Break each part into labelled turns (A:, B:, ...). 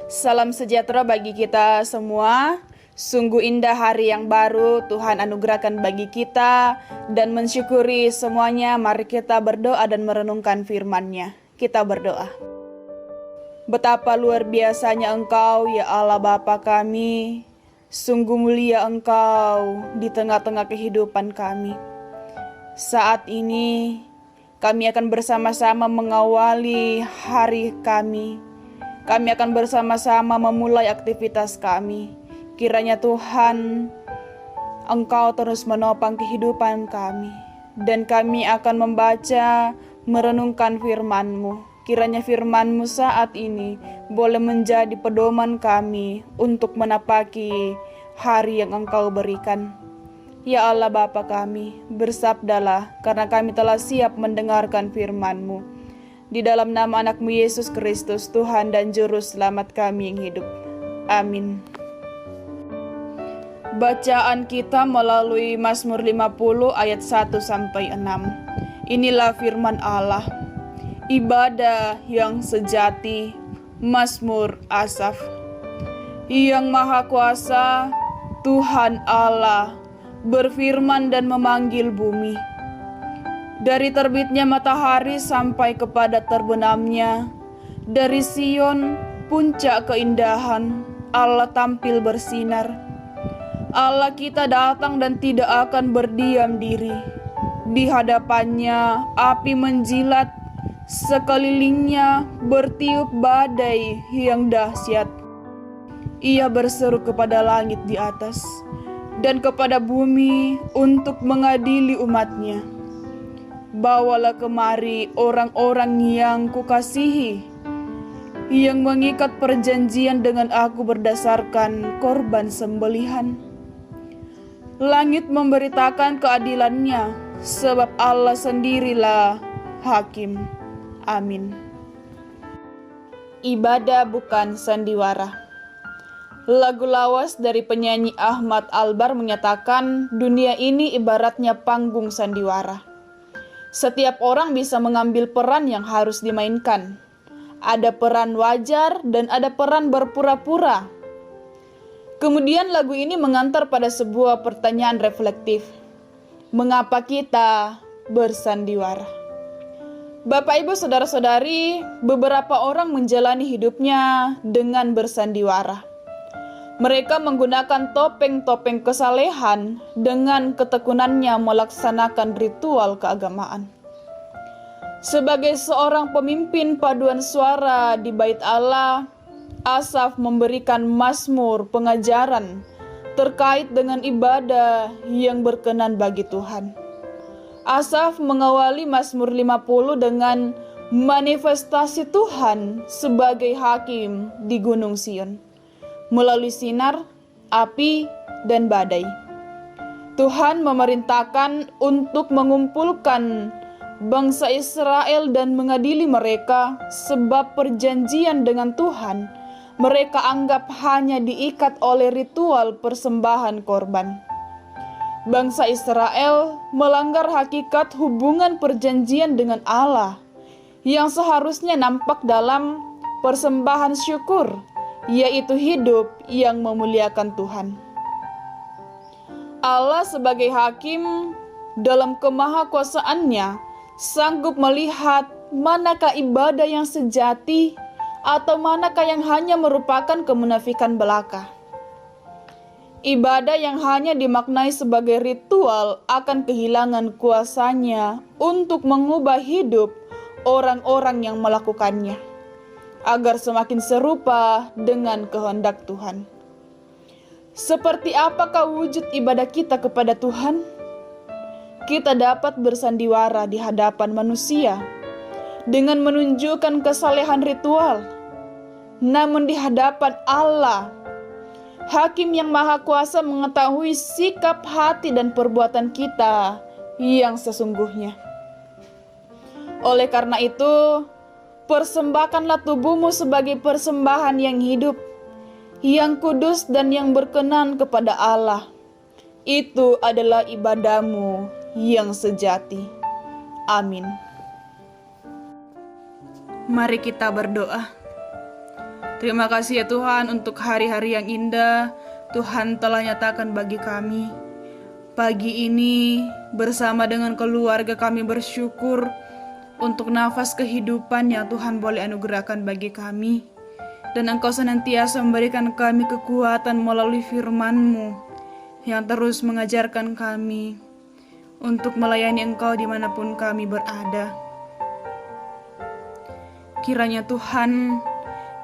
A: Salam sejahtera bagi kita semua. Sungguh indah hari yang baru Tuhan anugerahkan bagi kita, dan mensyukuri semuanya. Mari kita berdoa dan merenungkan firman-Nya. Kita berdoa. Betapa luar biasanya Engkau, ya Allah Bapa kami. Sungguh mulia Engkau di tengah-tengah kehidupan kami. Saat ini kami akan bersama-sama mengawali hari kami. Kami akan bersama-sama memulai aktivitas kami. Kiranya Tuhan, Engkau terus menopang kehidupan kami. Dan kami akan membaca, merenungkan firman-Mu. Kiranya firman-Mu saat ini boleh menjadi pedoman kami untuk menapaki hari yang Engkau berikan. Ya Allah Bapa kami, bersabdalah karena kami telah siap mendengarkan firman-Mu. Di dalam nama anak-Mu Yesus Kristus, Tuhan dan Juru Selamat kami yang hidup. Amin. Bacaan kita melalui Mazmur 50 ayat 1-6. Inilah firman Allah. Ibadah yang sejati, Mazmur Asaf. Yang Maha Kuasa, Tuhan Allah, berfirman dan memanggil bumi. Dari terbitnya matahari sampai kepada terbenamnya, dari Sion puncak keindahan, Allah tampil bersinar. Allah kita datang dan tidak akan berdiam diri. Di hadapannya api menjilat, sekelilingnya bertiup badai yang dahsyat. Ia berseru kepada langit di atas dan kepada bumi untuk mengadili umatnya. Bawalah kemari orang-orang yang kukasihi, yang mengikat perjanjian dengan aku berdasarkan korban sembelihan. Langit memberitakan keadilannya, sebab Allah sendirilah hakim. Amin. Ibadah bukan sandiwara. Lagu lawas dari penyanyi Ahmad Albar menyatakan dunia ini ibaratnya panggung sandiwara. Setiap orang bisa mengambil peran yang harus dimainkan. Ada peran wajar dan ada peran berpura-pura. Kemudian lagu ini mengantar pada sebuah pertanyaan reflektif. Mengapa kita bersandiwara? Bapak, Ibu, saudara-saudari, beberapa orang menjalani hidupnya dengan bersandiwara. Mereka menggunakan topeng-topeng kesalehan dengan ketekunannya melaksanakan ritual keagamaan. Sebagai seorang pemimpin paduan suara di Bait Allah, Asaf memberikan mazmur pengajaran terkait dengan ibadah yang berkenan bagi Tuhan. Asaf mengawali Mazmur 50 dengan manifestasi Tuhan sebagai hakim di Gunung Sion. Melalui sinar, api, dan badai, Tuhan memerintahkan untuk mengumpulkan bangsa Israel dan mengadili mereka, sebab perjanjian dengan Tuhan mereka anggap hanya diikat oleh ritual persembahan korban. Bangsa Israel melanggar hakikat hubungan perjanjian dengan Allah yang seharusnya nampak dalam persembahan syukur, yaitu hidup yang memuliakan Tuhan. Allah sebagai hakim dalam kemahakuasaannya sanggup melihat manakah ibadah yang sejati atau manakah yang hanya merupakan kemunafikan belaka. Ibadah yang hanya dimaknai sebagai ritual akan kehilangan kuasanya untuk mengubah hidup orang-orang yang melakukannya, agar semakin serupa dengan kehendak Tuhan. Seperti apakah wujud ibadah kita kepada Tuhan? Kita dapat bersandiwara di hadapan manusia dengan menunjukkan kesalehan ritual, namun di hadapan Allah, Hakim yang Maha Kuasa, mengetahui sikap hati dan perbuatan kita yang sesungguhnya. Oleh karena itu, persembahkanlah tubuhmu sebagai persembahan yang hidup, yang kudus dan yang berkenan kepada Allah. Itu adalah ibadahmu yang sejati. Amin. Mari kita berdoa. Terima kasih ya Tuhan untuk hari-hari yang indah Tuhan telah nyatakan bagi kami. Pagi ini bersama dengan keluarga kami bersyukur untuk nafas kehidupan yang Tuhan boleh anugerahkan bagi kami. Dan Engkau senantiasa memberikan kami kekuatan melalui firman-Mu yang terus mengajarkan kami untuk melayani Engkau dimanapun kami berada. Kiranya Tuhan,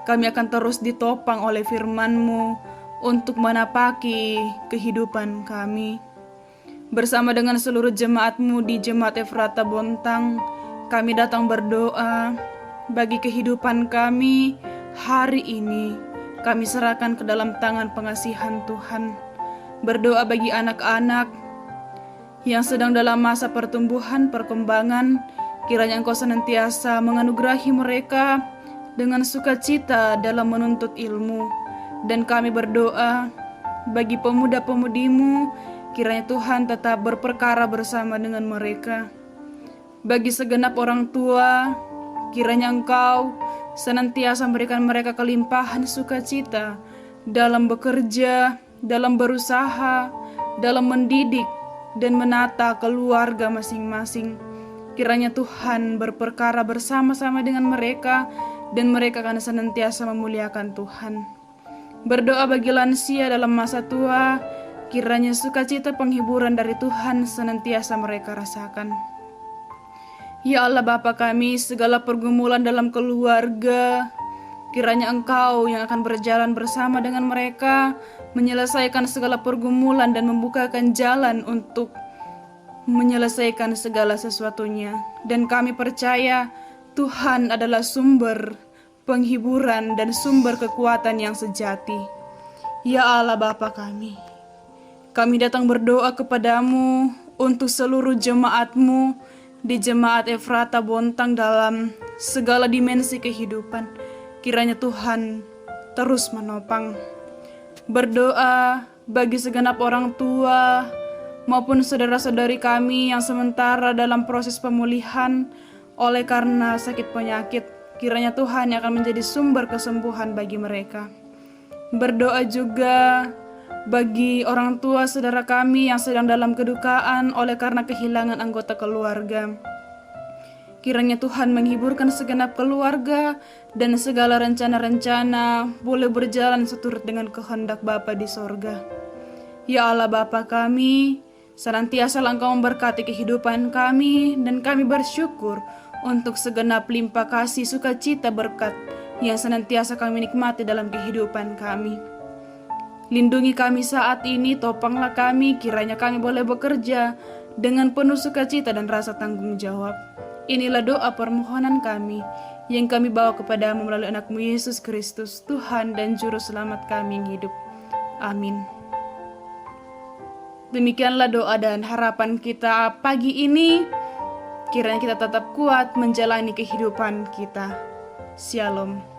A: kami akan terus ditopang oleh firman-Mu untuk menapaki kehidupan kami. Bersama dengan seluruh jemaat-Mu di Jemaat Efrata Bontang, kami datang berdoa bagi kehidupan kami hari ini. Kami serahkan ke dalam tangan pengasihan Tuhan. Berdoa bagi anak-anak yang sedang dalam masa pertumbuhan, perkembangan, kiranya Engkau senantiasa menganugerahi mereka dengan sukacita dalam menuntut ilmu. Dan kami berdoa bagi pemuda-pemudimu, kiranya Tuhan tetap berperkara bersama dengan mereka. Bagi segenap orang tua, kiranya Engkau senantiasa memberikan mereka kelimpahan sukacita dalam bekerja, dalam berusaha, dalam mendidik, dan menata keluarga masing-masing. Kiranya Tuhan berperkara bersama-sama dengan mereka, dan mereka akan senantiasa memuliakan Tuhan. Berdoa bagi lansia dalam masa tua, kiranya sukacita penghiburan dari Tuhan senantiasa mereka rasakan. Ya Allah Bapa kami, segala pergumulan dalam keluarga, kiranya Engkau yang akan berjalan bersama dengan mereka, menyelesaikan segala pergumulan dan membukakan jalan untuk menyelesaikan segala sesuatunya. Dan kami percaya Tuhan adalah sumber penghiburan dan sumber kekuatan yang sejati. Ya Allah Bapa kami datang berdoa kepadamu untuk seluruh jemaat-Mu di Jemaat Efrata Bontang dalam segala dimensi kehidupan. Kiranya Tuhan terus menopang. Berdoa bagi segenap orang tua maupun saudara-saudari kami yang sementara dalam proses pemulihan oleh karena sakit penyakit. Kiranya Tuhan yang akan menjadi sumber kesembuhan bagi mereka. Berdoa juga bagi orang tua saudara kami yang sedang dalam kedukaan oleh karena kehilangan anggota keluarga. Kiranya Tuhan menghiburkan segenap keluarga dan segala rencana-rencana boleh berjalan seturut dengan kehendak Bapa di sorga. Ya Allah Bapa kami, senantiasa Engkau memberkati kehidupan kami, dan kami bersyukur untuk segenap limpah kasih sukacita berkat yang senantiasa kami nikmati dalam kehidupan kami. Lindungi kami saat ini, topanglah kami, kiranya kami boleh bekerja dengan penuh sukacita dan rasa tanggung jawab. Inilah doa permohonan kami yang kami bawa kepadamu melalui anak-Mu Yesus Kristus, Tuhan dan Juru Selamat kami yang hidup. Amin. Demikianlah doa dan harapan kita pagi ini. Kiranya kita tetap kuat menjalani kehidupan kita. Shalom.